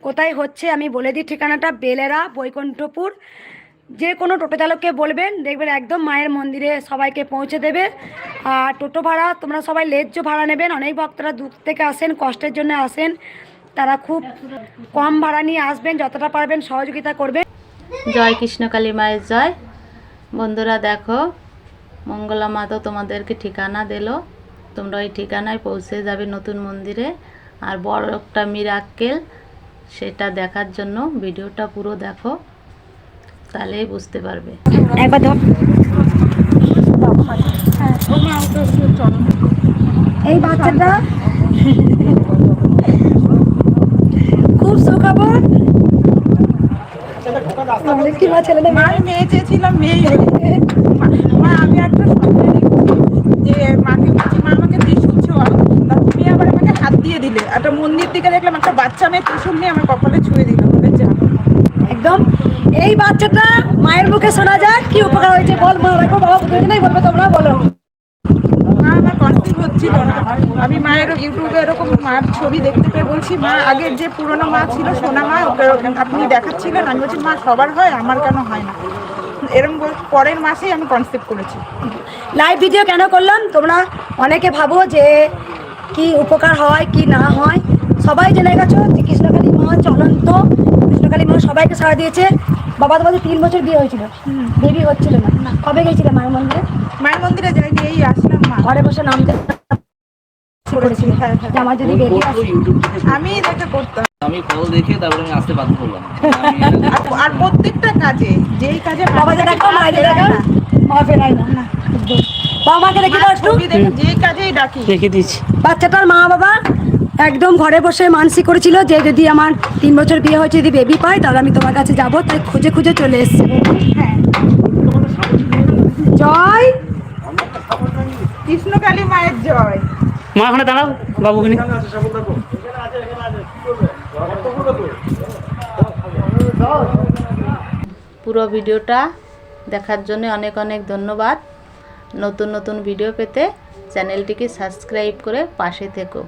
কোথায় হচ্ছে আমি বলে দিই ঠিকানাটা, বেলেরা, বৈকুণ্ঠপুর। যে কোনো টোটো চালককে বলবেন, দেখবেন একদম মায়ের মন্দিরে সবাইকে পৌঁছে দেবে। আর টোটো ভাড়া তোমরা সবাই ন্যায্য ভাড়া নেবেন। অনেক ভক্তরা দূর থেকে আসেন, কষ্টের জন্য আসেন, তারা খুব কম ভাড়া নিয়ে আসবেন, যতটা পারবেন সহযোগিতা করবেন। জয় কৃষ্ণকালী মায়ের জয়। বন্ধুরা দেখো, মঙ্গলা মা তো তোমাদেরকে ঠিকানা দিল, তোমরা ওই ঠিকানায় পৌঁছে যাবে নতুন মন্দিরে। আর বড় একটা মিরাক্কেল, সেটা দেখার জন্য ভিডিওটা পুরো দেখো, তাহলেই বুঝতে পারবে। একবার ধর, এই বাচ্চাটা খুব সুখবর। মেয়ে চেয়েছিলাম, মেয়ে মা আমি একটা যে মাকে বলছি, মা আমাকে ত্রিশূল ছোঁয়া, তা তুমি আবার আমাকে হাত দিয়ে দিলে। একটা মন্দির থেকে দেখলাম একটা বাচ্চা মেয়ে ত্রিশূল নিয়ে আমার কপালে ছুঁয়ে দিল। একদম এই বাচ্চাটা মায়ের মুখে শোনা যায় কি উপকার হয়েছে। বল মা, রাখো বাবা, দুজনেই বলবে, তোমরা বলো। মা আমার কনসিভ হচ্ছিল না, আমি মায়ের ইউটিউবে এরকম মার ছবি দেখতে পেয়ে বলছি, মা আগের যে পুরনো মা ছিল সোনা মা, ওকে আপনি দেখাচ্ছিলেন। আমি বলছি, মা সবার হয়, আমার কেন হয় না? এরকম পরের মাসেই আমি কনসেপ্ট করেছি। লাইভ ভিডিও কেন করলাম, তোমরা অনেকে ভাবো যে কি উপকার হয় কি না হয়। সবাই জেনে গেছো যে কৃষ্ণকালী মা চলন্ত, কৃষ্ণকালী মা সবাইকে সাড়া দিয়েছে। বাবা তোমাদের 3 বছর বিয়ে হয়েছিল, বেবি হচ্ছিল না, কবে গেছিলে মায়ের মন্দিরে? মায়ের মন্দিরে যাইনি, এই আসলাম। মা ঘরে বসে নাম করেছিল, আমার যদি বেবি আমি দেখা করতাম, আমি ফল দেখে তারপরে আমি আসতে বাধ্য হলাম। আর প্রত্যেকটা কাজে, যেই কাজে বাবাকে দেখো, মায়ের দেখো, মা ফেরাই না। বাবাকে দেখি তো একটু, যেই কাজেই ডাকি রেখে দিচ্ছি। বাচ্চাটার মা বাবা একদম ঘরে বসে মানসিক করেছিল যে যদি আমার 3 বছর বিয়ে হয়েছে, যদি বেবি পাই তাহলে আমি তোমার কাছে যাবো। তাই খুঁজে খুঁজে চলে এসছে। হ্যাঁ, জয় কৃষ্ণকালী মায়ের জয়। মা ওখানে দাঁড়াও, বাবুকে নিয়ে। পুরো ভিডিওটা দেখার জন্য অনেক অনেক ধন্যবাদ। নতুন নতুন ভিডিও পেতে চ্যানেলটিকে সাবস্ক্রাইব করে পাশে থেকো।